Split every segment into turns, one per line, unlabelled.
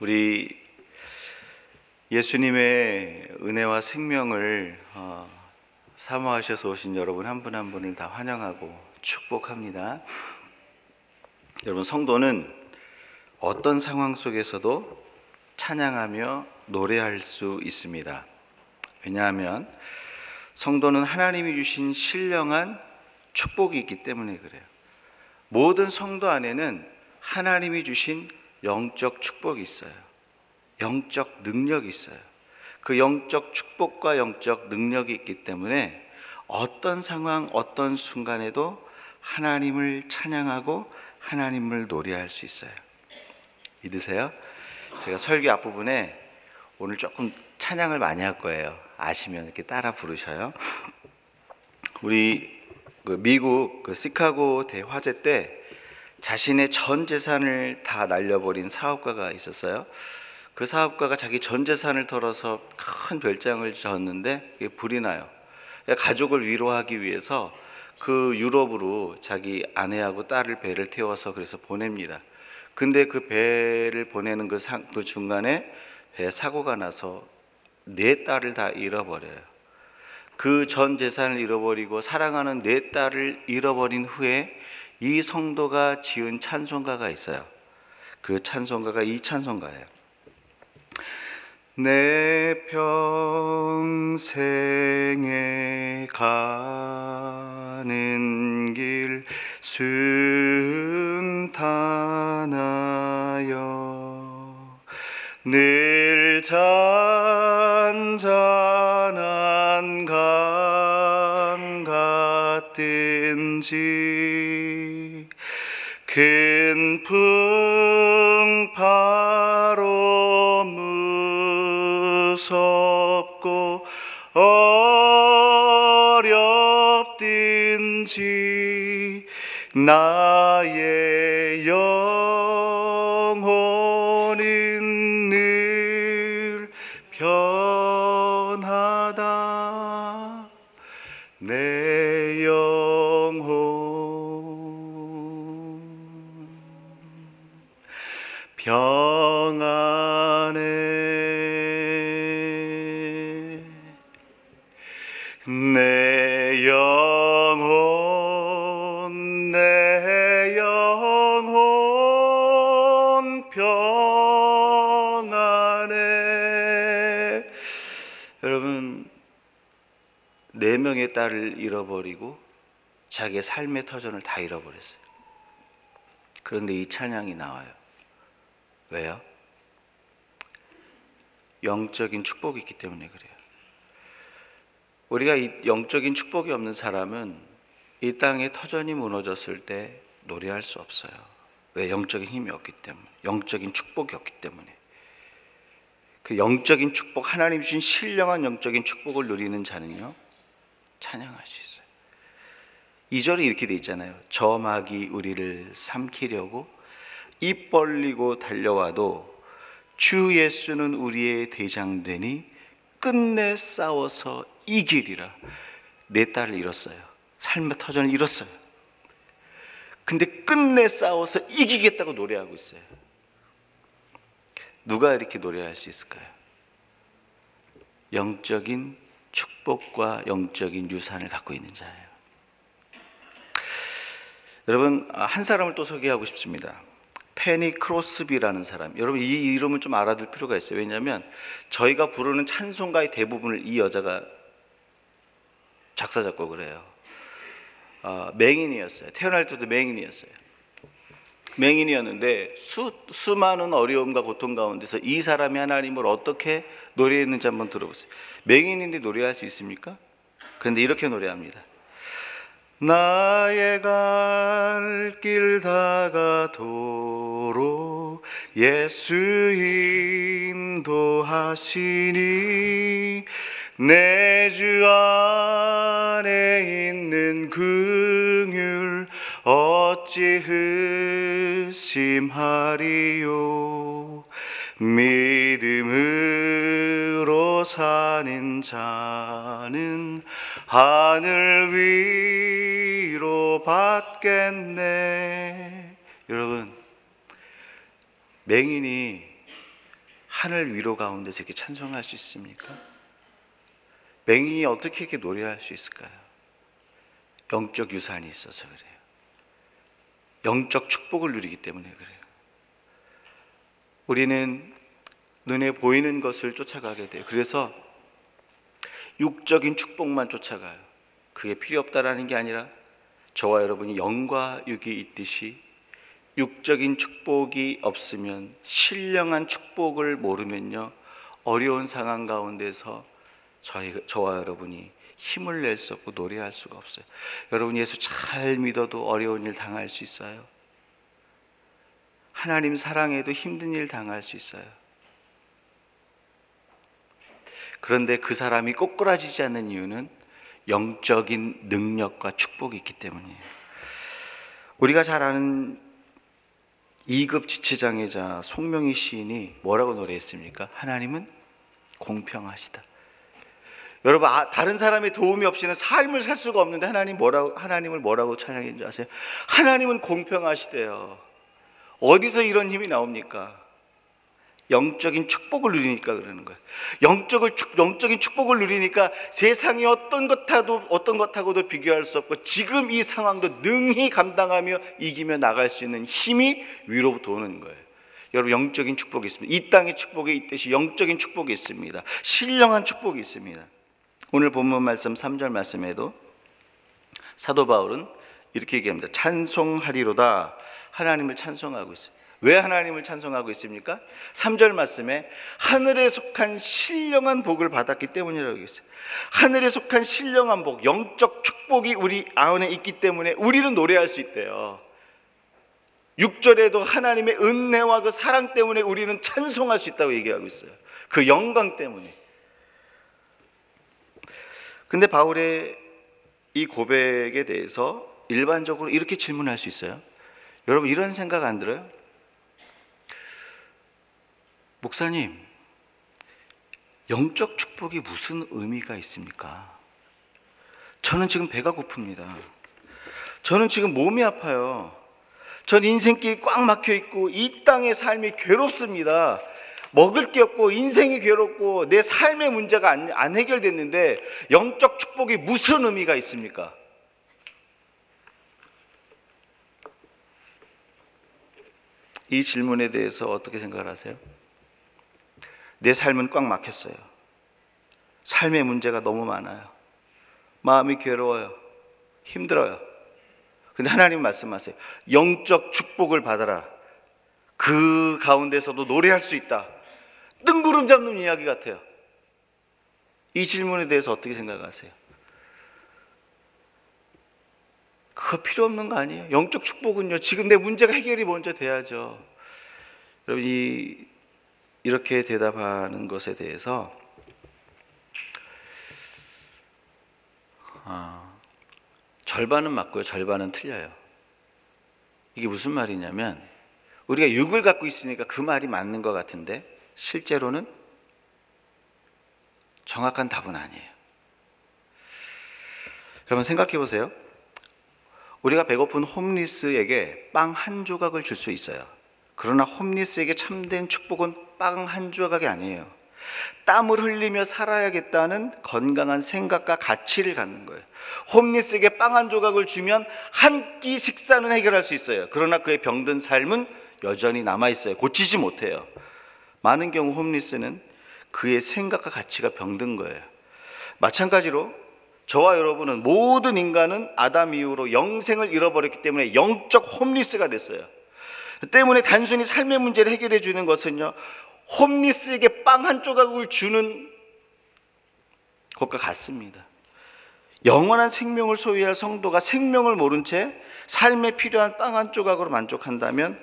우리 예수님의 은혜와 생명을 사모하셔서 오신 여러분 한 분 한 분을 다 환영하고 축복합니다. 여러분, 성도는 어떤 상황 속에서도 찬양하며 노래할 수 있습니다. 왜냐하면 성도는 하나님이 주신 신령한 축복이 있기 때문에 그래요. 모든 성도 안에는 하나님이 주신 영적 축복이 있어요. 영적 능력이 있어요. 그 영적 축복과 영적 능력이 있기 때문에 어떤 상황, 어떤 순간에도 하나님을 찬양하고 하나님을 노래할 수 있어요. 믿으세요? 제가 설교 앞부분에 오늘 조금 찬양을 많이 할 거예요. 아시면 이렇게 따라 부르셔요. 우리 미국 시카고 대화재 때 자신의 전 재산을 다 날려버린 사업가가 있었어요. 그 사업가가 자기 전 재산을 털어서 큰 별장을 지었는데 불이 나요. 가족을 위로하기 위해서 그 유럽으로 자기 아내하고 딸을 배를 태워서 그래서 보냅니다. 근데 그 배를 보내는 그 중간에 배 사고가 나서 4딸을 다 잃어버려요. 그 전 재산을 잃어버리고 사랑하는 4딸을 잃어버린 후에 이 성도가 지은 찬송가가 있어요. 그 찬송가가 이 찬송가예요. 내 평생에 가는 길 순탄하여 늘 잔잔한 강 같든지 큰 풍파로 무섭고 어렵든지 나의 영혼은 늘 편하다. 내 영혼 평안해. 내 영혼 평안해. 여러분, 4명의 딸을 잃어버리고 자기의 삶의 터전을 다 잃어버렸어요. 그런데 이 찬양이 나와요. 왜요? 영적인 축복이 있기 때문에 그래요. 우리가 이 영적인 축복이 없는 사람은 이 땅의 터전이 무너졌을 때 노래할 수 없어요. 왜? 영적인 힘이 없기 때문에, 영적인 축복이 없기 때문에. 그 영적인 축복, 하나님 주신 신령한 영적인 축복을 누리는 자는요, 찬양할 수 있어요. 2절에 이렇게 돼 있잖아요. 저 마귀 우리를 삼키려고 입 벌리고 달려와도 주 예수는 우리의 대장되니 끝내 싸워서 이기리라. 4딸을 잃었어요. 삶의 터전을 잃었어요. 근데 끝내 싸워서 이기겠다고 노래하고 있어요. 누가 이렇게 노래할 수 있을까요? 영적인 축복과 영적인 유산을 갖고 있는 자예요. 여러분, 한 사람을 또 소개하고 싶습니다. 페니 크로스비라는 사람. 여러분, 이 이름을 좀 알아둘 필요가 있어요. 왜냐하면 저희가 부르는 찬송가의 대부분을 이 여자가 작사 작곡을 해요. 맹인이었어요. 태어날 때도 맹인이었어요. 맹인이었는데 수많은 어려움과 고통 가운데서 이 사람이 하나님을 어떻게 노래했는지 한번 들어보세요. 맹인인데 노래할 수 있습니까? 그런데 이렇게 노래합니다. 나의 갈 길 다가도록 예수 인도하시니 내 주 안에 있는 긍휼 어찌 의심하리요. 믿음으로 사는 자는 하늘 위로 받겠네. 여러분, 맹인이 하늘 위로 가운데서 이렇게 찬송할 수 있습니까? 맹인이 어떻게 이렇게 노래할 수 있을까요? 영적 유산이 있어서 그래요. 영적 축복을 누리기 때문에 그래요. 우리는 눈에 보이는 것을 쫓아가게 돼요. 그래서 육적인 축복만 쫓아가요. 그게 필요 없다라는 게 아니라 저와 여러분이 영과 육이 있듯이 육적인 축복이 없으면, 신령한 축복을 모르면요, 어려운 상황 가운데서 저와 여러분이 힘을 낼 수 없고 노래할 수가 없어요. 여러분, 예수 잘 믿어도 어려운 일 당할 수 있어요. 하나님 사랑해도 힘든 일 당할 수 있어요. 그런데 그 사람이 꼬꾸라지지 않는 이유는 영적인 능력과 축복이 있기 때문이에요. 우리가 잘 아는 2급 지체장애자 송명희 시인이 뭐라고 노래했습니까? 하나님은 공평하시다. 여러분, 다른 사람의 도움이 없이는 삶을 살 수가 없는데 하나님을 뭐라고 찬양했는지 아세요? 하나님은 공평하시대요. 어디서 이런 힘이 나옵니까? 영적인 축복을 누리니까 그러는 거예요. 영적인 축복을 누리니까 세상이 어떤 것하고도 비교할 수 없고, 지금 이 상황도 능히 감당하며 이기며 나갈 수 있는 힘이 위로부터 오는 거예요. 여러분, 영적인 축복이 있습니다. 이 땅의 축복이 있듯이 영적인 축복이 있습니다. 신령한 축복이 있습니다. 오늘 본문 말씀 3절 말씀에도 사도 바울은 이렇게 얘기합니다. 찬송하리로다. 하나님을 찬송하고 있어요. 왜 하나님을 찬송하고 있습니까? 3절 말씀에 하늘에 속한 신령한 복을 받았기 때문이라고 했어요. 하늘에 속한 신령한 복, 영적 축복이 우리 안에 있기 때문에 우리는 노래할 수 있대요. 6절에도 하나님의 은혜와 그 사랑 때문에 우리는 찬송할 수 있다고 얘기하고 있어요. 그 영광 때문에. 근데 바울의 이 고백에 대해서 일반적으로 이렇게 질문할 수 있어요. 여러분, 이런 생각 안 들어요? 목사님, 영적 축복이 무슨 의미가 있습니까? 저는 지금 배가 고픕니다. 저는 지금 몸이 아파요. 전 인생길이 꽉 막혀 있고 이 땅의 삶이 괴롭습니다. 먹을 게 없고 인생이 괴롭고 내 삶의 문제가 안 해결됐는데 영적 축복이 무슨 의미가 있습니까? 이 질문에 대해서 어떻게 생각을 하세요? 내 삶은 꽉 막혔어요. 삶의 문제가 너무 많아요. 마음이 괴로워요. 힘들어요. 근데 하나님 말씀하세요. 영적 축복을 받아라. 그 가운데서도 노래할 수 있다. 뜬구름 잡는 이야기 같아요. 이 질문에 대해서 어떻게 생각하세요? 그거 필요 없는 거 아니에요? 영적 축복은요, 지금 내 문제가 해결이 먼저 돼야죠. 여러분, 이렇게 대답하는 것에 대해서 절반은 맞고요, 절반은 틀려요. 이게 무슨 말이냐면, 우리가 육을 갖고 있으니까 그 말이 맞는 것 같은데 실제로는 정확한 답은 아니에요. 여러분, 생각해 보세요. 우리가 배고픈 홈리스에게 빵 한 조각을 줄 수 있어요. 그러나 홈리스에게 참된 축복은 빵 한 조각이 아니에요. 땀을 흘리며 살아야겠다는 건강한 생각과 가치를 갖는 거예요. 홈리스에게 빵 한 조각을 주면 한 끼 식사는 해결할 수 있어요. 그러나 그의 병든 삶은 여전히 남아있어요. 고치지 못해요. 많은 경우 홈리스는 그의 생각과 가치가 병든 거예요. 마찬가지로 저와 여러분은, 모든 인간은 아담 이후로 영생을 잃어버렸기 때문에 영적 홈리스가 됐어요. 때문에 단순히 삶의 문제를 해결해 주는 것은요, 홈리스에게 빵 한 조각을 주는 것과 같습니다. 영원한 생명을 소유할 성도가 생명을 모른 채 삶에 필요한 빵 한 조각으로 만족한다면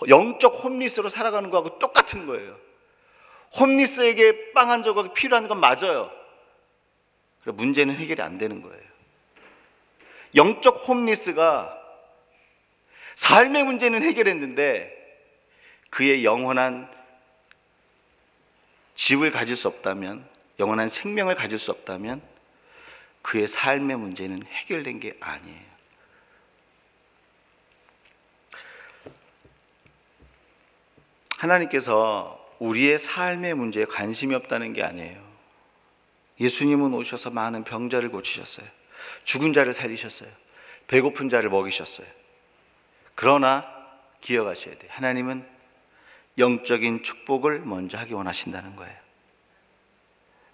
영적 홈리스로 살아가는 거하고 똑같은 거예요. 홈리스에게 빵 한 조각이 필요한 건 맞아요. 문제는 해결이 안 되는 거예요. 영적 홈리스가 삶의 문제는 해결했는데 그의 영원한 집을 가질 수 없다면, 영원한 생명을 가질 수 없다면 그의 삶의 문제는 해결된 게 아니에요. 하나님께서 우리의 삶의 문제에 관심이 없다는 게 아니에요. 예수님은 오셔서 많은 병자를 고치셨어요. 죽은 자를 살리셨어요. 배고픈 자를 먹이셨어요. 그러나 기억하셔야 돼요. 하나님은 영적인 축복을 먼저 하기 원하신다는 거예요.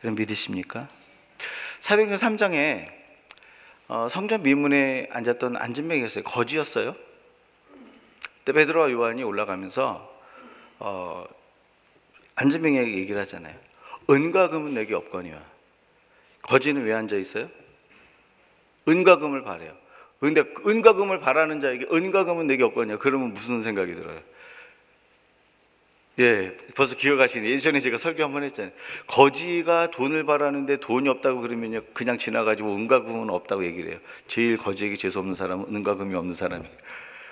여러분 믿으십니까? 사도행전 3장에 성전 미문에 앉았던 앉은뱅이가 있어요. 거지였어요. 그때 베드로와 요한이 올라가면서 앉은뱅이에게 얘기를 하잖아요. 은과 금은 내게 없거니와. 거지는 왜 앉아 있어요? 은과 금을 바래요. 근데 은과 금을 바라는 자에게 은과 금은 내게 없거냐. 그러면 무슨 생각이 들어요? 예, 벌써 기억하시네. 예전에 제가 설교 한번 했잖아요. 거지가 돈을 바라는데 돈이 없다고 그러면요, 그냥 지나가지고 은과 금은 없다고 얘기를 해요. 제일 거지에게 재수 없는 사람은 은과 금이 없는 사람이에요.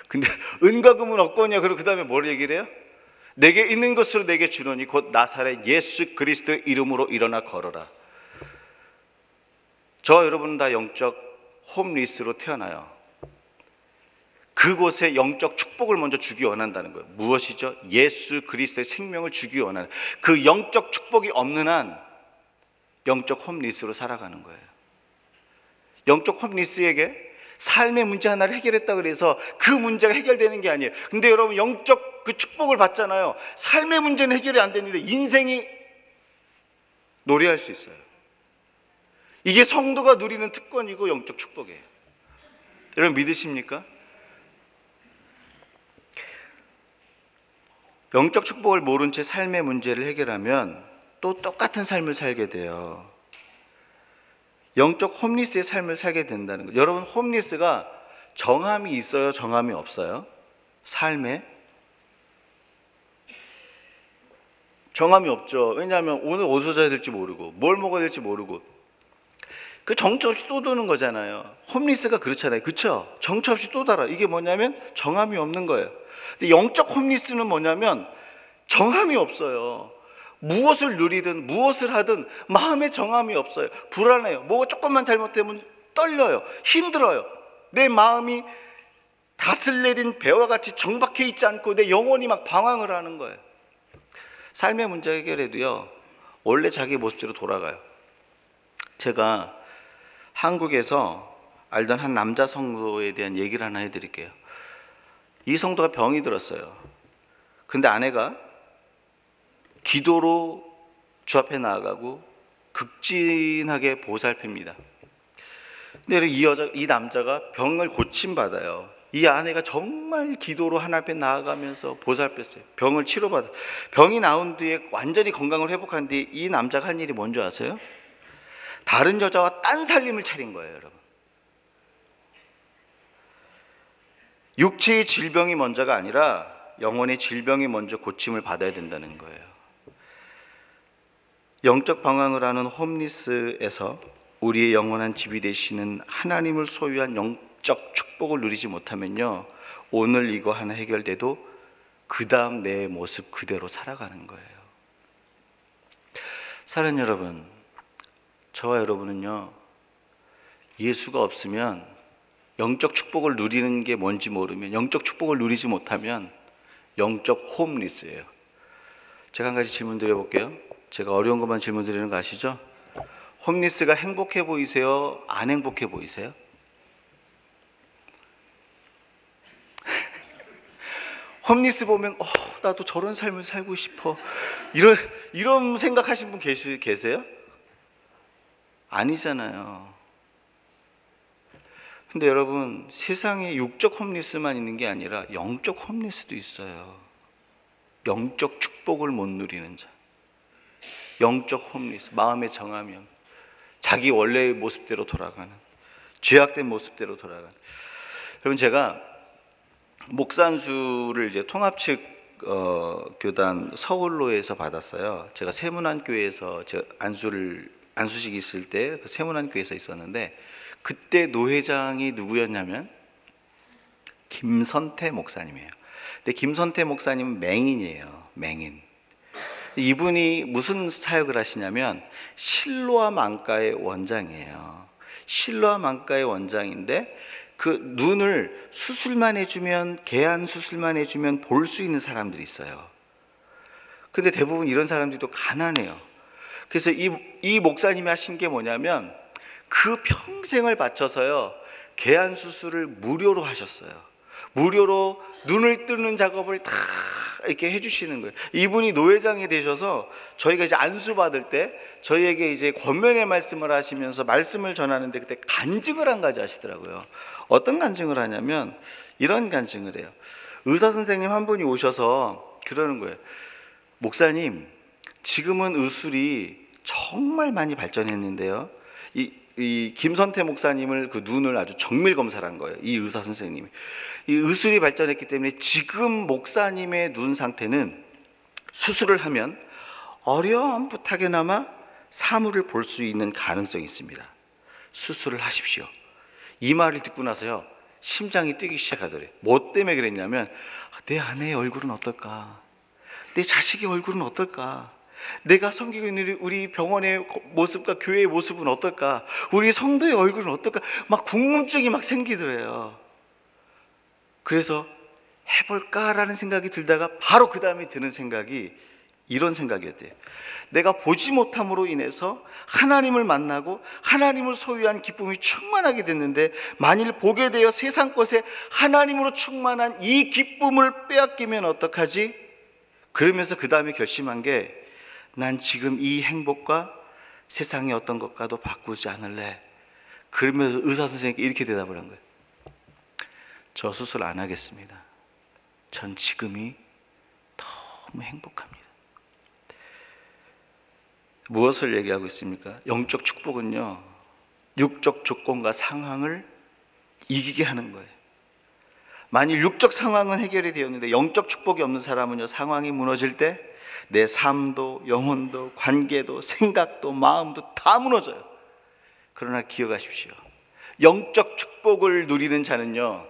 근데 은과 금은 없거냐. 그리고 그 다음에 뭘 얘기를 해요? 내게 있는 것으로 내게 주노니 곧 나사렛 예수 그리스도의 이름으로 일어나 걸어라. 저 여러분은 다 영적 홈리스로 태어나요. 그곳에 영적 축복을 먼저 주기 원한다는 거예요. 무엇이죠? 예수 그리스도의 생명을 주기 원하는, 그 영적 축복이 없는 한 영적 홈리스로 살아가는 거예요. 영적 홈리스에게 삶의 문제 하나를 해결했다 그래서 그 문제가 해결되는 게 아니에요. 근데 여러분 영적 그 축복을 받잖아요. 삶의 문제는 해결이 안 되는데 인생이 노래할 수 있어요. 이게 성도가 누리는 특권이고 영적 축복이에요. 여러분 믿으십니까? 영적 축복을 모른 채 삶의 문제를 해결하면 또 똑같은 삶을 살게 돼요. 영적 홈리스의 삶을 살게 된다는 거예요. 여러분 홈리스가 정함이 있어요? 정함이 없어요? 삶에? 정함이 없죠. 왜냐하면 오늘 어디서 자야 될지 모르고 뭘 먹어야 될지 모르고 그 정처 없이 또 도는 거잖아요. 홈리스가 그렇잖아요. 그렇죠? 정처 없이 또 달아. 이게 뭐냐면 정함이 없는 거예요. 근데 영적 홈리스는 뭐냐면 정함이 없어요. 무엇을 누리든 무엇을 하든 마음에 정함이 없어요. 불안해요. 뭐 조금만 잘못되면 떨려요. 힘들어요. 내 마음이 닷을 내린 배와 같이 정박해 있지 않고 내 영혼이 막 방황을 하는 거예요. 삶의 문제 해결해도요, 원래 자기 모습대로 돌아가요. 제가 한국에서 알던 한 남자 성도에 대한 얘기를 하나 해드릴게요. 이 성도가 병이 들었어요. 근데 아내가 기도로 주 앞에 나아가고 극진하게 보살핍니다. 근데 이 남자가 병을 고침받아요. 이 아내가 정말 기도로 하나님 앞에 나아가면서 보살폈어요. 병을 치료받아. 병이 나은 뒤에 완전히 건강을 회복한 뒤에 이 남자가 한 일이 뭔지 아세요? 다른 여자와 딴 살림을 차린 거예요, 여러분. 육체의 질병이 먼저가 아니라 영혼의 질병이 먼저 고침을 받아야 된다는 거예요. 영적 방황을 하는 홈리스에서 우리의 영원한 집이 되시는 하나님을 소유한 영적 축복을 누리지 못하면요, 오늘 이거 하나 해결돼도 그 다음 내 모습 그대로 살아가는 거예요. 사랑하는 여러분, 저와 여러분은요, 예수가 없으면 영적 축복을 누리는 게 뭔지 모르면, 영적 축복을 누리지 못하면 영적 홈리스예요. 제가 한 가지 질문 드려볼게요. 제가 어려운 것만 질문 드리는 거 아시죠? 홈리스가 행복해 보이세요? 안 행복해 보이세요? 홈리스 보면 나도 저런 삶을 살고 싶어, 이런 생각하신 분 계세요? 아니잖아요. 근데 여러분, 세상에 육적 홈리스만 있는 게 아니라 영적 홈리스도 있어요. 영적 축복을 못 누리는 자, 영적 홈리스, 마음의 정함이 없는, 자기 원래의 모습대로 돌아가는, 죄악된 모습대로 돌아가는. 여러분, 제가 목산수를 이제 통합측 교단 서울로에서 받았어요. 제가 세문안교회에서 제가 안수식 있을 때 그 세문안교회에서 있었는데, 그때 노회장이 누구였냐면 김선태 목사님이에요. 근데 김선태 목사님은 맹인이에요. 맹인. 이분이 무슨 사역을 하시냐면 실로암 안과의 원장이에요. 실로암 안과의 원장인데 그 눈을 수술만 해주면, 개안 수술만 해주면 볼 수 있는 사람들이 있어요. 근데 대부분 이런 사람들도 가난해요. 그래서 이 목사님이 하신 게 뭐냐면 그 평생을 바쳐서요, 개안 수술을 무료로 하셨어요. 무료로 눈을 뜨는 작업을 다 이렇게 해주시는 거예요. 이분이 노회장이 되셔서 저희가 이제 안수 받을 때 저희에게 이제 권면의 말씀을 하시면서 말씀을 전하는데 그때 간증을 한 가지 하시더라고요. 어떤 간증을 하냐면 이런 간증을 해요. 의사 선생님 한 분이 오셔서 그러는 거예요. 목사님, 지금은 의술이 정말 많이 발전했는데요, 이 김선태 목사님을 그 눈을 아주 정밀 검사를 한 거예요. 이 의사 선생님이. 이 의술이 발전했기 때문에 지금 목사님의 눈 상태는 수술을 하면 어렴풋하게나마 사물을 볼 수 있는 가능성이 있습니다. 수술을 하십시오. 이 말을 듣고 나서요, 심장이 뛰기 시작하더래요. 뭐 때문에 그랬냐면 내 아내의 얼굴은 어떨까? 내 자식의 얼굴은 어떨까? 내가 섬기고 있는 우리 병원의 모습과 교회의 모습은 어떨까? 우리 성도의 얼굴은 어떨까? 막 궁금증이 막 생기더래요. 그래서 해볼까라는 생각이 들다가 바로 그 다음에 드는 생각이 이런 생각이었대요. 내가 보지 못함으로 인해서 하나님을 만나고 하나님을 소유한 기쁨이 충만하게 됐는데 만일 보게 되어 세상 것에 하나님으로 충만한 이 기쁨을 빼앗기면 어떡하지? 그러면서 그 다음에 결심한 게, 난 지금 이 행복과 세상의 어떤 것과도 바꾸지 않을래. 그러면서 의사 선생님께 이렇게 대답을 한 거예요. 저 수술 안 하겠습니다. 전 지금이 너무 행복합니다. 무엇을 얘기하고 있습니까? 영적 축복은요, 육적 조건과 상황을 이기게 하는 거예요. 만일 육적 상황은 해결이 되었는데 영적 축복이 없는 사람은요, 상황이 무너질 때 내 삶도 영혼도 관계도 생각도 마음도 다 무너져요. 그러나 기억하십시오. 영적 축복을 누리는 자는요,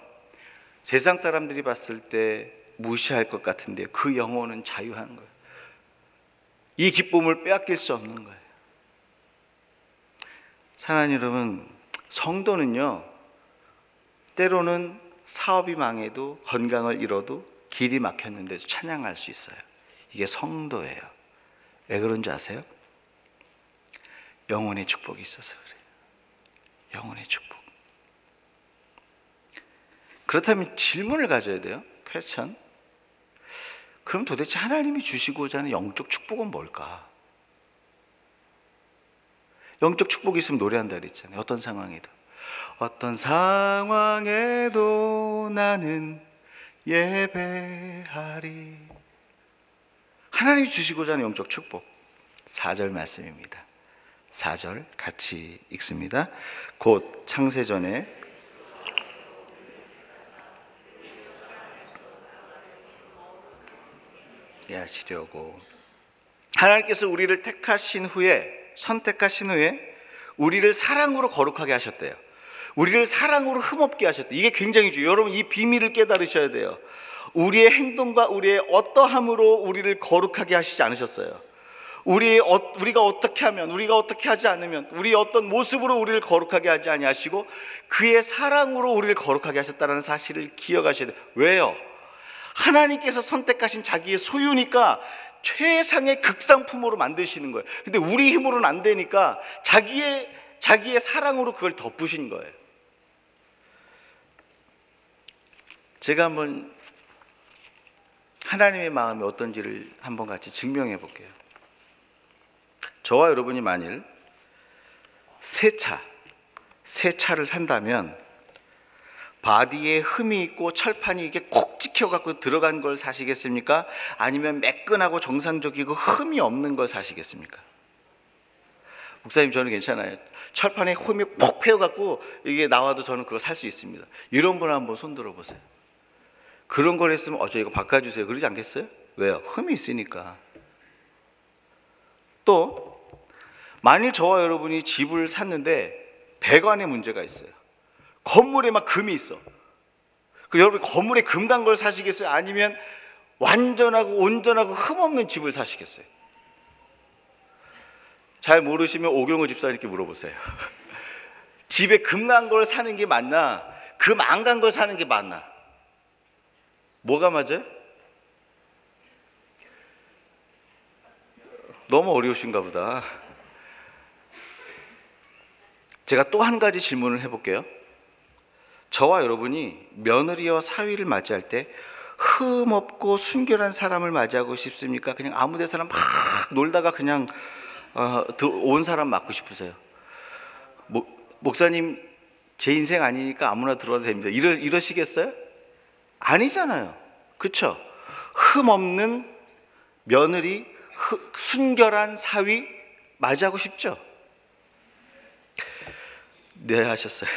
세상 사람들이 봤을 때 무시할 것 같은데 그 영혼은 자유한 거예요. 이 기쁨을 빼앗길 수 없는 거예요. 사랑하는 여러분, 성도는요, 때로는 사업이 망해도 건강을 잃어도 길이 막혔는데도 찬양할 수 있어요. 이게 성도예요. 왜 그런지 아세요? 영혼의 축복이 있어서 그래요. 영혼의 축복. 그렇다면 질문을 가져야 돼요. 퀘스천. 그럼 도대체 하나님이 주시고자 하는 영적 축복은 뭘까? 영적 축복이 있으면 노래한다 그랬잖아요. 어떤 상황에도. 어떤 상황에도 나는 예배하리. 하나님이 주시고자 하는 영적 축복. 4절 말씀입니다. 4절 같이 읽습니다. 곧 창세전에 하시려고 하나님께서 우리를 선택하신 후에 우리를 사랑으로 거룩하게 하셨대요. 우리를 사랑으로 흠없게 하셨대요. 이게 굉장히 중요해요. 여러분, 이 비밀을 깨달으셔야 돼요. 우리의 행동과 우리의 어떠함으로 우리를 거룩하게 하시지 않으셨어요. 우리가 어떻게 하면, 우리가 어떻게 하지 않으면, 우리 어떤 모습으로 우리를 거룩하게 하지 아니하시고 그의 사랑으로 우리를 거룩하게 하셨다는 사실을 기억하셔야 돼요. 왜요? 하나님께서 선택하신 자기의 소유니까 최상의 극상품으로 만드시는 거예요. 근데 우리 힘으로는 안 되니까 자기의 사랑으로 그걸 덮으신 거예요. 제가 한번 하나님의 마음이 어떤지를 한번 같이 증명해 볼게요. 저와 여러분이 만일 새 차를 산다면 바디에 흠이 있고 철판이 이게 콕 찍혀갖고 들어간 걸 사시겠습니까? 아니면 매끈하고 정상적이고 흠이 없는 걸 사시겠습니까? 목사님, 저는 괜찮아요. 철판에 흠이 콕 패여갖고 이게 나와도 저는 그거 살 수 있습니다. 이런 분 한번 손 들어보세요. 그런 걸 했으면 저 이거 바꿔주세요 그러지 않겠어요? 왜요? 흠이 있으니까. 또 만일 저와 여러분이 집을 샀는데 배관에 문제가 있어요. 건물에 막 금이 있어. 여러분, 건물에 금 간 걸 사시겠어요? 아니면 완전하고 온전하고 흠 없는 집을 사시겠어요? 잘 모르시면 오경호 집사님께 물어보세요. 집에 금 간 걸 사는 게 맞나, 금 안 간 걸 사는 게 맞나? 뭐가 맞아요? 너무 어려우신가 보다. 제가 또 한 가지 질문을 해볼게요. 저와 여러분이 며느리와 사위를 맞이할 때 흠없고 순결한 사람을 맞이하고 싶습니까? 그냥 아무 데서나 막 놀다가 그냥 온 사람 맞고 싶으세요? 목사님 제 인생 아니니까 아무나 들어와도 됩니다. 이러시겠어요? 아니잖아요. 그렇죠? 흠없는 며느리, 순결한 사위 맞이하고 싶죠? 네, 하셨어요.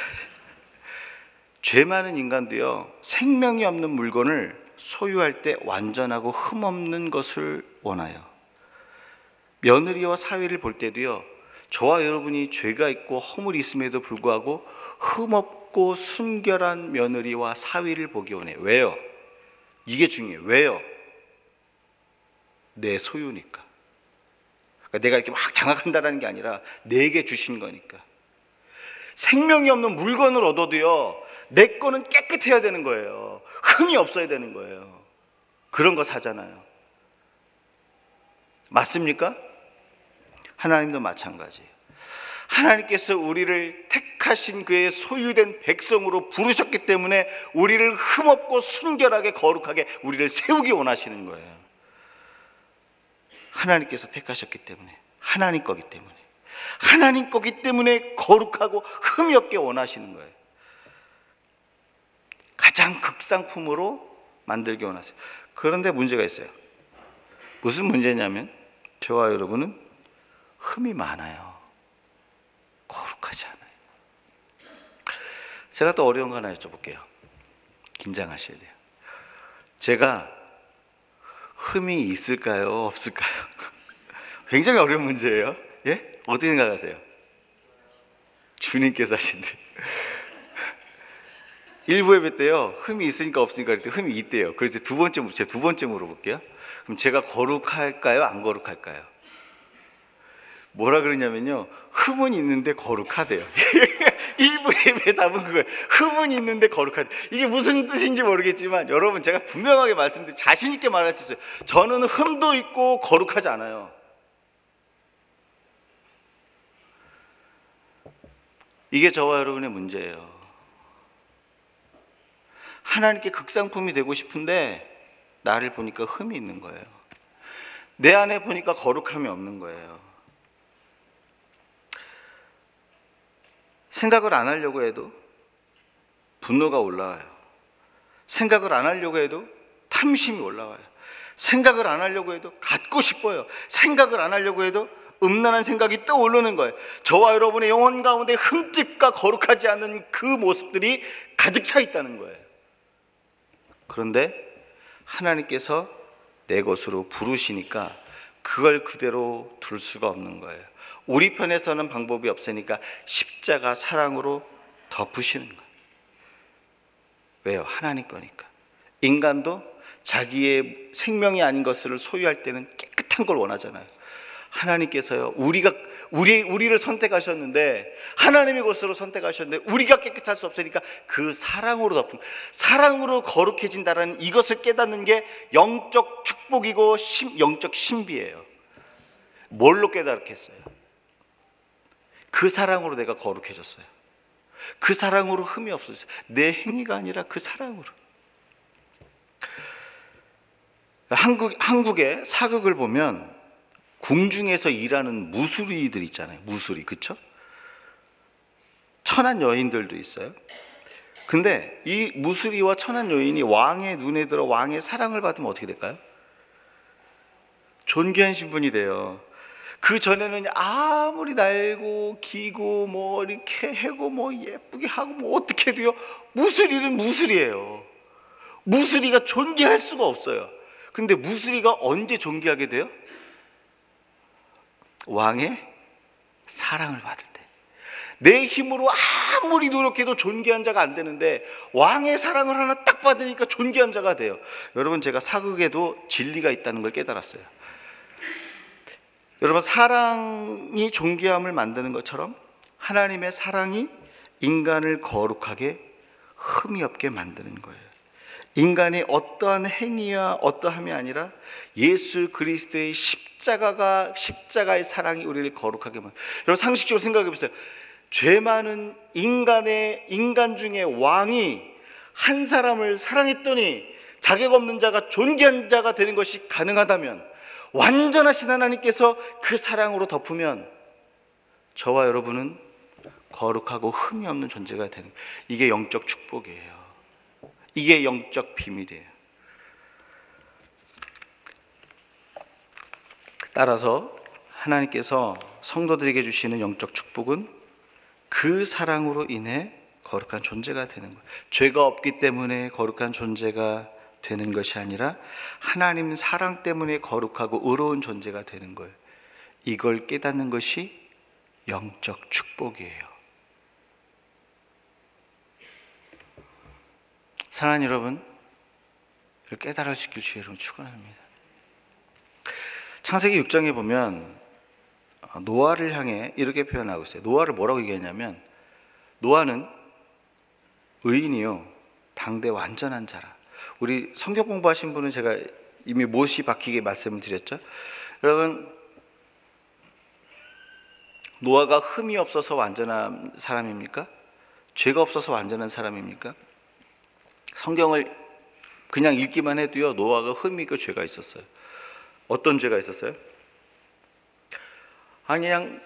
죄 많은 인간도요, 생명이 없는 물건을 소유할 때 완전하고 흠없는 것을 원해요. 며느리와 사위를 볼 때도요, 저와 여러분이 죄가 있고 허물이 있음에도 불구하고 흠없고 순결한 며느리와 사위를 보기 원해요. 왜요? 이게 중요해요. 왜요? 내 소유니까. 그러니까 내가 이렇게 막 장악한다는 게 아니라 내게 주신 거니까. 생명이 없는 물건을 얻어도요, 내 거는 깨끗해야 되는 거예요. 흠이 없어야 되는 거예요. 그런 거 사잖아요. 맞습니까? 하나님도 마찬가지예요. 하나님께서 우리를 택하신 그의 소유된 백성으로 부르셨기 때문에 우리를 흠없고 순결하게 거룩하게 우리를 세우기 원하시는 거예요. 하나님께서 택하셨기 때문에, 하나님 거기 때문에, 하나님 거기 때문에 거룩하고 흠이 없게 원하시는 거예요. 가장 극상품으로 만들기 원하세요. 그런데 문제가 있어요. 무슨 문제냐면 저와 여러분은 흠이 많아요. 거룩하지 않아요. 제가 또 어려운 거 하나 여쭤볼게요. 긴장하셔야 돼요. 제가 흠이 있을까요? 없을까요? 굉장히 어려운 문제예요. 예? 어떻게 생각하세요? 주님께서 하신대. 일부 예배 때요, 흠이 있으니까 없으니까 그랬더니 흠이 있대요. 그래서 제가 두 번째 물어볼게요. 그럼 제가 거룩할까요? 안 거룩할까요? 뭐라 그러냐면요, 흠은 있는데 거룩하대요. 일부 예배 답은 그거예요. 흠은 있는데 거룩하대. 이게 무슨 뜻인지 모르겠지만 여러분, 제가 분명하게 말씀드리고 자신 있게 말할 수 있어요. 저는 흠도 있고 거룩하지 않아요. 이게 저와 여러분의 문제예요. 하나님께 극상품이 되고 싶은데 나를 보니까 흠이 있는 거예요. 내 안에 보니까 거룩함이 없는 거예요. 생각을 안 하려고 해도 분노가 올라와요. 생각을 안 하려고 해도 탐심이 올라와요. 생각을 안 하려고 해도 갖고 싶어요. 생각을 안 하려고 해도 음란한 생각이 떠오르는 거예요. 저와 여러분의 영혼 가운데 흠집과 거룩하지 않는 그 모습들이 가득 차 있다는 거예요. 그런데 하나님께서 내 것으로 부르시니까 그걸 그대로 둘 수가 없는 거예요. 우리 편에서는 방법이 없으니까 십자가 사랑으로 덮으시는 거예요. 왜요? 하나님 거니까. 인간도 자기의 생명이 아닌 것을 소유할 때는 깨끗한 걸 원하잖아요. 하나님께서요, 우리를 선택하셨는데, 하나님의 것으로 선택하셨는데 우리가 깨끗할 수 없으니까 그 사랑으로 덮은, 사랑으로 거룩해진다는 이것을 깨닫는 게 영적 축복이고 영적 신비예요. 뭘로 깨닫겠어요? 그 사랑으로 내가 거룩해졌어요. 그 사랑으로 흠이 없어졌어요. 내 행위가 아니라 그 사랑으로. 한국의 사극을 보면 궁중에서 일하는 무수리들 있잖아요. 무수리, 그렇죠? 천한 여인들도 있어요. 근데 이 무수리와 천한 여인이 왕의 눈에 들어 왕의 사랑을 받으면 어떻게 될까요? 존귀한 신분이 돼요. 그 전에는 아무리 날고 기고 뭐 이렇게 해고 뭐 예쁘게 하고 뭐 어떻게 해도요, 무수리는 무수리예요. 무수리가 존귀할 수가 없어요. 근데 무수리가 언제 존귀하게 돼요? 왕의 사랑을 받을 때. 내 힘으로 아무리 노력해도 존귀한 자가 안 되는데 왕의 사랑을 하나 딱 받으니까 존귀한 자가 돼요. 여러분, 제가 사극에도 진리가 있다는 걸 깨달았어요. 여러분, 사랑이 존귀함을 만드는 것처럼 하나님의 사랑이 인간을 거룩하게 흠이 없게 만드는 거예요. 인간의 어떠한 행위와 어떠함이 아니라 예수 그리스도의 십자가의 사랑이 우리를 거룩하게 만들어요. 여러분 상식적으로 생각해 보세요. 죄 많은 인간 중에 왕이 한 사람을 사랑했더니 자격 없는 자가 존귀한 자가 되는 것이 가능하다면, 완전하신 하나님께서 그 사랑으로 덮으면 저와 여러분은 거룩하고 흠이 없는 존재가 되는 거예요. 이게 영적 축복이에요. 이게 영적 비밀이에요. 따라서 하나님께서 성도들에게 주시는 영적 축복은 그 사랑으로 인해 거룩한 존재가 되는 거예요. 죄가 없기 때문에 거룩한 존재가 되는 것이 아니라 하나님 사랑 때문에 거룩하고 의로운 존재가 되는 거예요. 이걸 깨닫는 것이 영적 축복이에요. 사랑하는 여러분, 이걸 깨달을 수 있길 주의 이름으로 축원합니다. 창세기 6장에 보면 노아를 향해 이렇게 표현하고 있어요. 노아를 뭐라고 얘기하냐면, 노아는 의인이요 당대 완전한 자라. 우리 성경 공부하신 분은 제가 이미 못이 박히게 말씀을 드렸죠. 여러분, 노아가 흠이 없어서 완전한 사람입니까? 죄가 없어서 완전한 사람입니까? 성경을 그냥 읽기만 해도요, 노아가 흠이 있고 죄가 있었어요. 어떤 죄가 있었어요? 그냥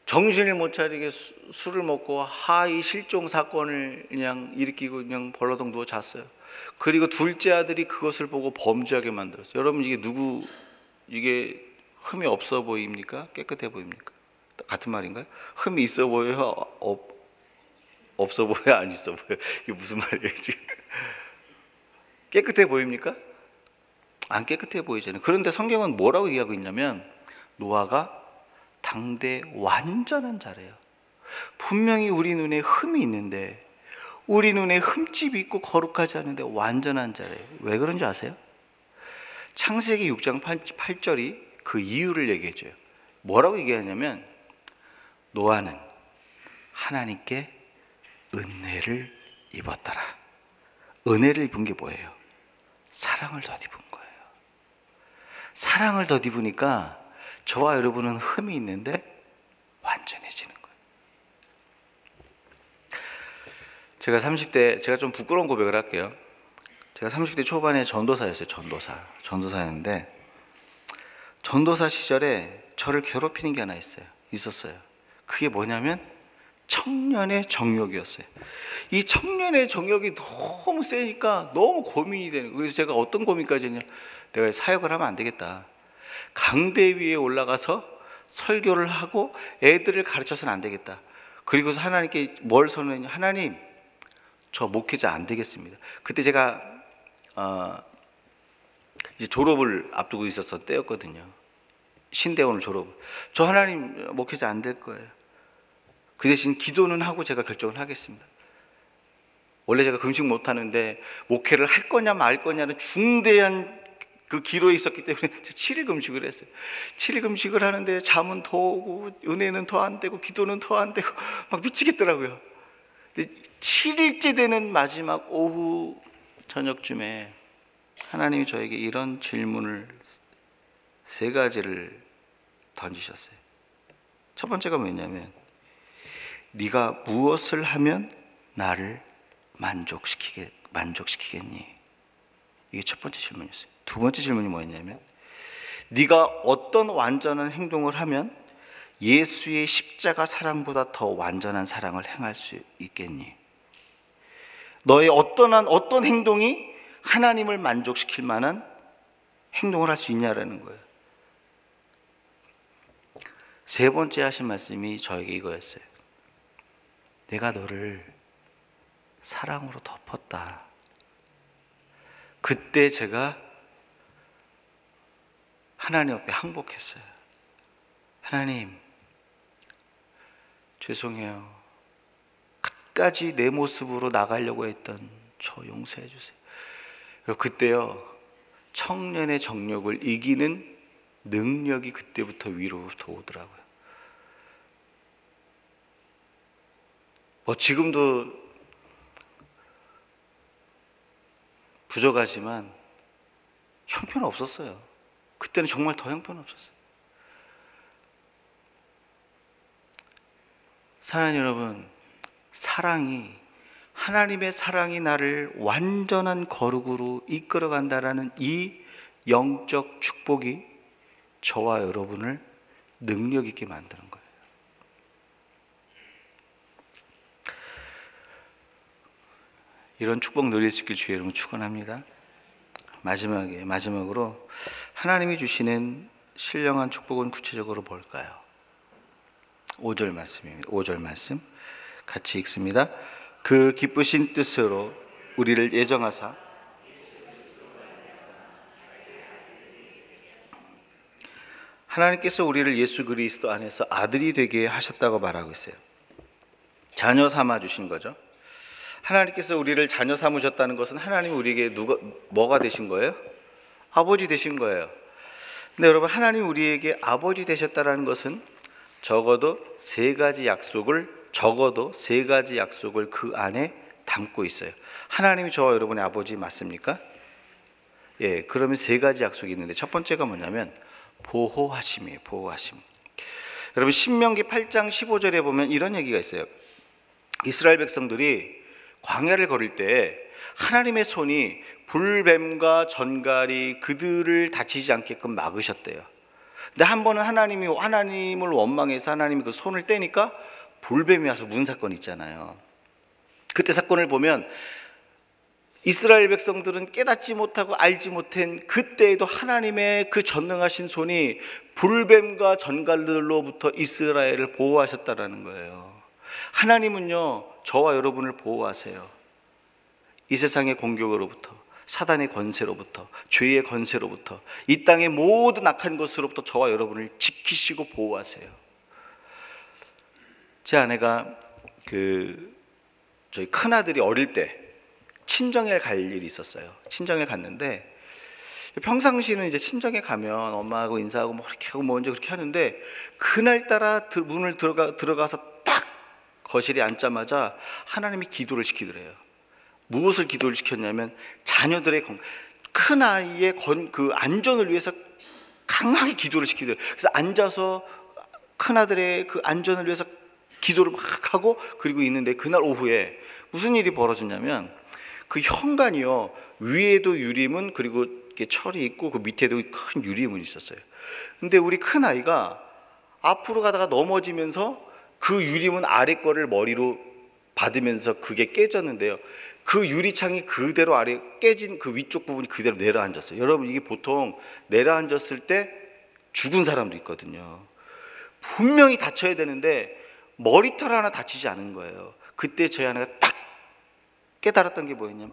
정신을 못 차리게 술을 먹고 하이 실종 사건을 그냥 일으키고 그냥 벌러덩 누워 잤어요. 그리고 둘째 아들이 그것을 보고 범죄하게 만들었어요. 여러분, 이게 흠이 없어 보입니까? 깨끗해 보입니까? 같은 말인가요? 흠이 있어 보여요? 없어 보여요? 안 있어 보여요? 이게 무슨 말이에요 지금? 깨끗해 보입니까? 안 깨끗해 보이잖아요. 그런데 성경은 뭐라고 얘기하고 있냐면, 노아가 당대 완전한 자래요. 분명히 우리 눈에 흠이 있는데, 우리 눈에 흠집이 있고 거룩하지 않은데 완전한 자래요. 왜 그런지 아세요? 창세기 6장 8절이 그 이유를 얘기해줘요. 뭐라고 얘기하냐면, 노아는 하나님께 은혜를 입었더라. 은혜를 입은 게 뭐예요? 사랑을 덧입은 거예요. 사랑을 덧입으니까 저와 여러분은 흠이 있는데 완전해지는 거예요. 제가 좀 부끄러운 고백을 할게요. 제가 30대 초반에 전도사였어요. 전도사였는데, 전도사 시절에 저를 괴롭히는 게 하나 있었어요. 그게 뭐냐면 청년의 정욕이었어요. 이 청년의 정욕이 너무 세니까 너무 고민이 되는 거예요. 그래서 제가 어떤 고민까지 했냐, 내가 사역을 하면 안 되겠다. 강대 위에 올라가서 설교를 하고 애들을 가르쳐서는 안 되겠다. 그리고서 하나님께 뭘 선언했냐, 하나님, 저 목회자 안 되겠습니다. 그때 제가 이제 졸업을 앞두고 있었던 때였거든요. 신대원을 졸업. 저 하나님 목회자 안 될 거예요. 그 대신 기도는 하고 제가 결정을 하겠습니다. 원래 제가 금식 못 하는데 목회를 할 거냐 말 거냐는 중대한 그 기로에 있었기 때문에 7일 금식을 했어요. 7일 금식을 하는데 잠은 더 오고 은혜는 더 안 되고 기도는 더 안 되고 막 미치겠더라고요. 7일째 되는 마지막 오후 저녁쯤에 하나님이 저에게 이런 질문을 3가지를 던지셨어요. 첫 번째가 뭐냐면, 네가 무엇을 하면 나를 만족시키겠니? 이게 첫 번째 질문이었어요. 두 번째 질문이 뭐였냐면, 네가 어떤 완전한 행동을 하면 예수의 십자가 사랑보다 더 완전한 사랑을 행할 수 있겠니? 너의 어떤 행동이 하나님을 만족시킬 만한 행동을 할 수 있냐라는 거예요. 세 번째 하신 말씀이 저에게 이거였어요. 내가 너를 사랑으로 덮었다. 그때 제가 하나님 앞에 항복했어요. 하나님, 죄송해요. 끝까지 내 모습으로 나가려고 했던 저 용서해 주세요. 그리고 그때요, 청년의 정욕을 이기는 능력이 그때부터 위로부터 오더라고요. 지금도 부족하지만 형편 없었어요. 그때는 정말 더 형편 없었어요. 사랑하는 여러분, 하나님의 사랑이 나를 완전한 거룩으로 이끌어 간다라는 이 영적 축복이 저와 여러분을 능력 있게 만드는 거예요. 이런 축복 누릴 수 있길 주의 이름으로 축원합니다. 마지막으로 하나님이 주시는 신령한 축복은 구체적으로 뭘까요? 5절 말씀입니다. 5절 말씀 같이 읽습니다. 그 기쁘신 뜻으로 우리를 예정하사 하나님께서 우리를 예수 그리스도 안에서 아들이 되게 하셨다고 말하고 있어요. 자녀 삼아 주신 거죠. 하나님께서 우리를 자녀 삼으셨다는 것은 하나님이 우리에게 뭐가 되신 거예요? 아버지 되신 거예요. 근데 여러분, 하나님이 우리에게 아버지 되셨다는 것은 적어도 세 가지 약속을 그 안에 담고 있어요. 하나님이 저와 여러분의 아버지 맞습니까? 예, 그러면 세 가지 약속이 있는데 첫 번째가 뭐냐면 보호하심이에요. 보호하심. 여러분, 신명기 8장 15절에 보면 이런 얘기가 있어요. 이스라엘 백성들이 광야를 걸을 때 하나님의 손이 불뱀과 전갈이 그들을 다치지 않게끔 막으셨대요. 근데 한 번은 하나님을 원망해서 하나님이 그 손을 떼니까 불뱀이 와서 문 사건 있잖아요. 그때 사건을 보면 이스라엘 백성들은 깨닫지 못하고 알지 못한 그때에도 하나님의 그 전능하신 손이 불뱀과 전갈들로부터 이스라엘을 보호하셨다라는 거예요. 하나님은요, 저와 여러분을 보호하세요. 이 세상의 공격으로부터, 사단의 권세로부터, 죄의 권세로부터, 이 땅의 모든 악한 것으로부터 저와 여러분을 지키시고 보호하세요. 제 아내가 저희 큰아들이 어릴 때 친정에 갈 일이 있었어요. 친정에 갔는데 평상시는 이제 친정에 가면 엄마하고 인사하고 뭐 그렇게 하고 뭐 언제 그렇게 하는데 그날따라 문을 들어가서 딱 거실에 앉자마자 하나님이 기도를 시키더래요. 무엇을 기도를 시켰냐면 자녀들의 큰 아이의 그 안전을 위해서 강하게 기도를 시키더래요. 그래서 앉아서 큰 아들의 그 안전을 위해서 기도를 막 하고 그리고 있는데 그날 오후에 무슨 일이 벌어졌냐면 그 현관이요, 위에도 유리문 그리고 이렇게 철이 있고 그 밑에도 큰 유리문이 있었어요. 근데 우리 큰 아이가 앞으로 가다가 넘어지면서 그 유리문 아래 거를 머리로 받으면서 그게 깨졌는데요. 그 유리창이 그대로 아래 깨진 그 위쪽 부분이 그대로 내려앉았어요. 여러분, 이게 보통 내려앉았을 때 죽은 사람도 있거든요. 분명히 다쳐야 되는데 머리털 하나 다치지 않은 거예요. 그때 저희 아내가 딱 깨달았던 게 뭐였냐면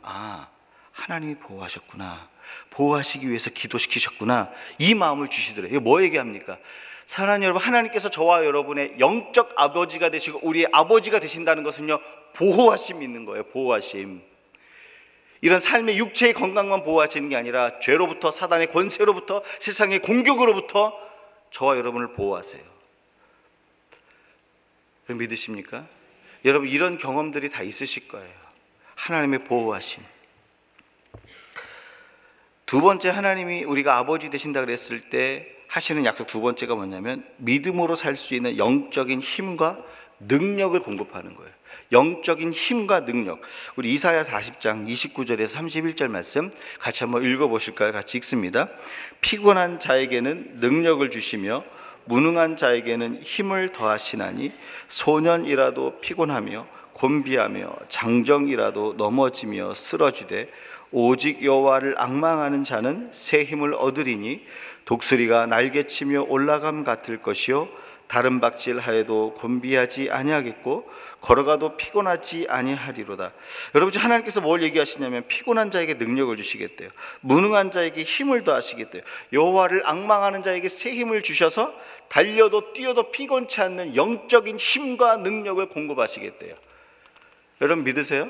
하나님이 보호하셨구나, 보호하시기 위해서 기도시키셨구나, 이 마음을 주시더래요. 이게 뭐 얘기합니까? 사랑하는 여러분, 하나님께서 저와 여러분의 영적 아버지가 되시고 우리의 아버지가 되신다는 것은요, 보호하심이 있는 거예요. 보호하심. 이런 삶의 육체의 건강만 보호하시는 게 아니라 죄로부터, 사단의 권세로부터, 세상의 공격으로부터 저와 여러분을 보호하세요. 믿으십니까? 여러분, 이런 경험들이 다 있으실 거예요. 하나님의 보호하심. 두 번째, 하나님이 우리가 아버지 되신다 그랬을 때 하시는 약속 두 번째가 뭐냐면 믿음으로 살 수 있는 영적인 힘과 능력을 공급하는 거예요. 영적인 힘과 능력. 우리 이사야 40장 29절에서 31절 말씀 같이 한번 읽어보실까요? 같이 읽습니다. 피곤한 자에게는 능력을 주시며 무능한 자에게는 힘을 더하시나니 소년이라도 피곤하며 곤비하며 장정이라도 넘어지며 쓰러지되 오직 여호와를 앙망하는 자는 새 힘을 얻으리니 독수리가 날개치며 올라감 같을 것이요 다른 박질하여도 곤비하지 아니하겠고 걸어가도 피곤하지 아니하리로다. 여러분, 하나님께서 뭘 얘기하시냐면 피곤한 자에게 능력을 주시겠대요. 무능한 자에게 힘을 더하시겠대요. 여호와를 앙망하는 자에게 새 힘을 주셔서 달려도 뛰어도 피곤치 않는 영적인 힘과 능력을 공급하시겠대요. 여러분, 믿으세요?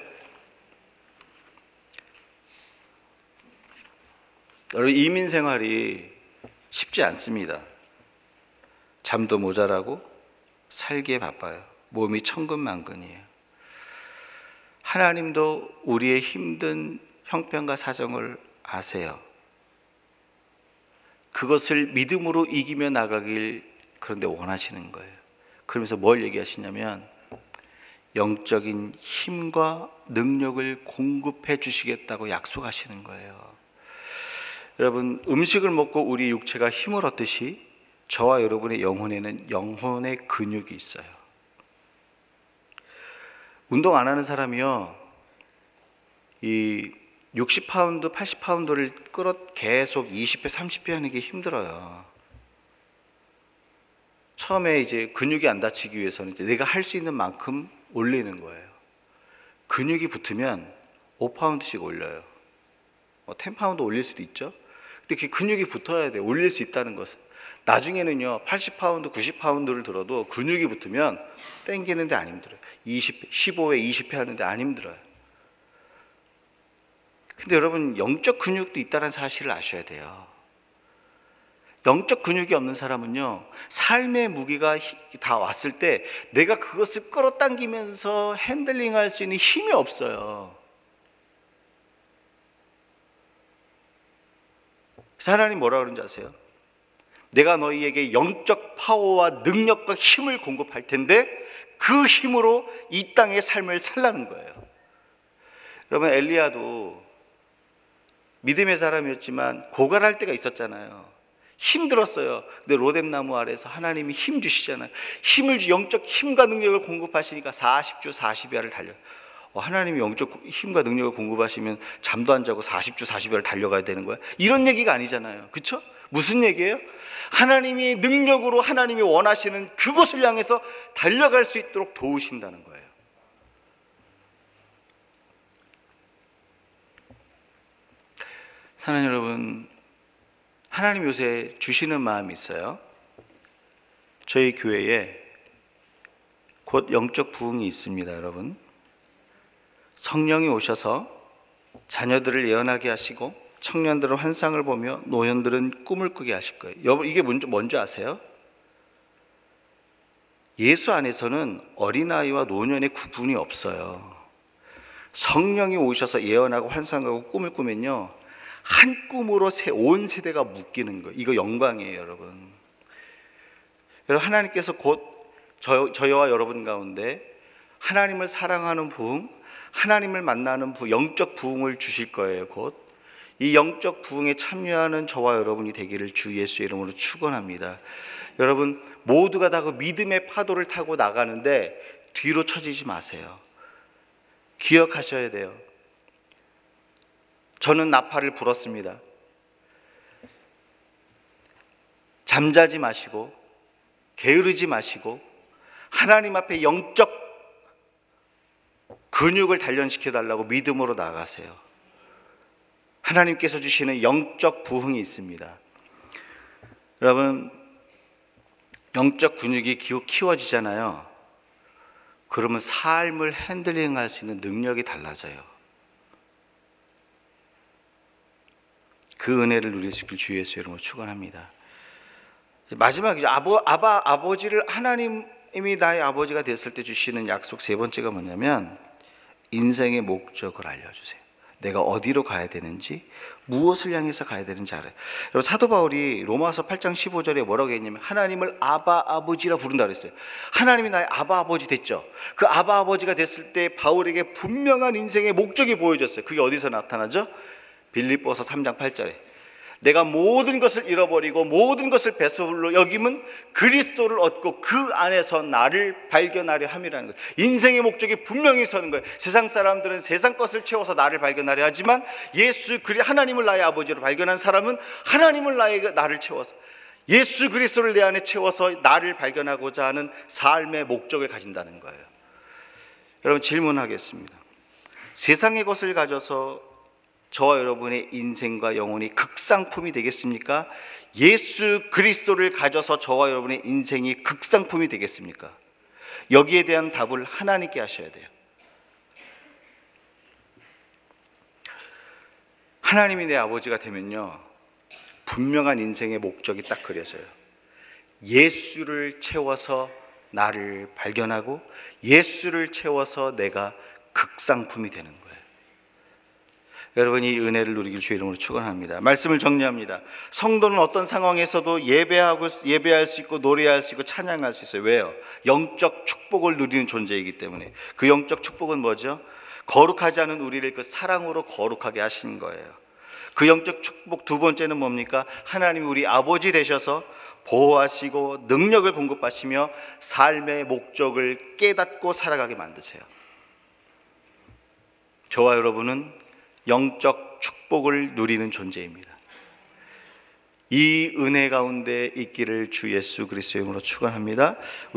여러분, 이민 생활이 쉽지 않습니다. 잠도 모자라고 살기에 바빠요. 몸이 천근만근이에요. 하나님도 우리의 힘든 형편과 사정을 아세요. 그것을 믿음으로 이기며 나가길 그런데 원하시는 거예요. 그러면서 뭘 얘기하시냐면 영적인 힘과 능력을 공급해 주시겠다고 약속하시는 거예요. 여러분, 음식을 먹고 우리 육체가 힘을 얻듯이 저와 여러분의 영혼에는 영혼의 근육이 있어요. 운동 안 하는 사람이요, 이 60파운드, 80파운드를 계속 20회, 30회 하는 게 힘들어요. 처음에 이제 근육이 안 다치기 위해서는 이제 내가 할 수 있는 만큼 올리는 거예요. 근육이 붙으면 5파운드씩 올려요. 10파운드 올릴 수도 있죠. 근데 그 근육이 붙어야 돼요. 올릴 수 있다는 것은. 나중에는요, 80파운드, 90파운드를 들어도 근육이 붙으면 땡기는데 안 힘들어요. 15회, 20회 하는데 안 힘들어요. 근데 여러분, 영적 근육도 있다는 사실을 아셔야 돼요. 영적 근육이 없는 사람은요, 삶의 무게가 다 왔을 때 내가 그것을 끌어당기면서 핸들링할 수 있는 힘이 없어요. 그래서 하나님 뭐라 그러는지 아세요? 내가 너희에게 영적 파워와 능력과 힘을 공급할 텐데 그 힘으로 이 땅의 삶을 살라는 거예요. 여러분, 엘리야도 믿음의 사람이었지만 고갈할 때가 있었잖아요. 힘들었어요. 근데 로뎀나무 아래서 하나님이 힘 주시잖아요. 영적 힘과 능력을 공급하시니까 40주 40야를 달려. 하나님이 영적 힘과 능력을 공급하시면 잠도 안 자고 40주 40야를 달려가야 되는 거야? 이런 얘기가 아니잖아요. 그렇죠? 무슨 얘기예요? 하나님이 능력으로 하나님이 원하시는 그곳을 향해서 달려갈 수 있도록 도우신다는 거예요. 사랑하는 여러분, 하나님 요새 주시는 마음이 있어요. 저희 교회에 곧 영적 부흥이 있습니다. 여러분, 성령이 오셔서 자녀들을 예언하게 하시고 청년들은 환상을 보며 노년들은 꿈을 꾸게 하실 거예요. 여러분, 이게 뭔지 아세요? 예수 안에서는 어린아이와 노년의 구분이 없어요. 성령이 오셔서 예언하고 환상하고 꿈을 꾸면요, 한 꿈으로 온 세대가 묶이는 거예요. 이거 영광이에요, 여러분. 여러분, 하나님께서 곧 저희와 여러분 가운데 하나님을 사랑하는 부흥, 하나님을 만나는 영적 부흥을 주실 거예요. 곧 이 영적 부흥에 참여하는 저와 여러분이 되기를 주 예수의 이름으로 축원합니다. 여러분, 모두가 다 그 믿음의 파도를 타고 나가는데 뒤로 처지지 마세요. 기억하셔야 돼요. 저는 나팔을 불었습니다. 잠자지 마시고 게으르지 마시고 하나님 앞에 영적 근육을 단련시켜 달라고 믿음으로 나가세요. 하나님께서 주시는 영적 부흥이 있습니다. 여러분, 영적 근육이 키워지잖아요. 그러면 삶을 핸들링할 수 있는 능력이 달라져요. 그 은혜를 누릴 수 있길 주 예수의 이름으로 축원합니다. 마지막이죠. 아버지를, 하나님이 나의 아버지가 됐을 때 주시는 약속 세 번째가 뭐냐면 인생의 목적을 알려주세요. 내가 어디로 가야 되는지, 무엇을 향해서 가야 되는지 알아요. 여러분, 사도 바울이 로마서 8장 15절에 뭐라고 했냐면 하나님을 아버지라 부른다 그랬어요. 하나님이 나의 아버지 됐죠. 그 아버지가 됐을 때 바울에게 분명한 인생의 목적이 보여졌어요. 그게 어디서 나타나죠? 빌립보서 3장 8절에 내가 모든 것을 잃어버리고 모든 것을 배설로 여김은 그리스도를 얻고 그 안에서 나를 발견하려 함이라는 거예요. 인생의 목적이 분명히 서는 거예요. 세상 사람들은 세상 것을 채워서 나를 발견하려 하지만 하나님을 나의 아버지로 발견한 사람은 하나님을 나를 채워서 예수 그리스도를 내 안에 채워서 나를 발견하고자 하는 삶의 목적을 가진다는 거예요. 여러분, 질문하겠습니다. 세상의 것을 가져서 저와 여러분의 인생과 영혼이 극상품이 되겠습니까? 예수 그리스도를 가져서 저와 여러분의 인생이 극상품이 되겠습니까? 여기에 대한 답을 하나님께 하셔야 돼요. 하나님이 내 아버지가 되면요, 분명한 인생의 목적이 딱 그려져요. 예수를 채워서 나를 발견하고 예수를 채워서 내가 극상품이 되는 거예요. 여러분 이 은혜를 누리길 주의 이름으로 축원합니다. 말씀을 정리합니다. 성도는 어떤 상황에서도 예배할 수 있고 노래할 수 있고 찬양할 수 있어요. 왜요? 영적 축복을 누리는 존재이기 때문에. 그 영적 축복은 뭐죠? 거룩하지 않은 우리를 그 사랑으로 거룩하게 하신 거예요. 그 영적 축복 두 번째는 뭡니까? 하나님이 우리 아버지 되셔서 보호하시고 능력을 공급하시며 삶의 목적을 깨닫고 살아가게 만드세요. 저와 여러분은 영적 축복을 누리는 존재입니다. 이 은혜 가운데 있기를 주 예수 그리스도의 이름으로 축원합니다.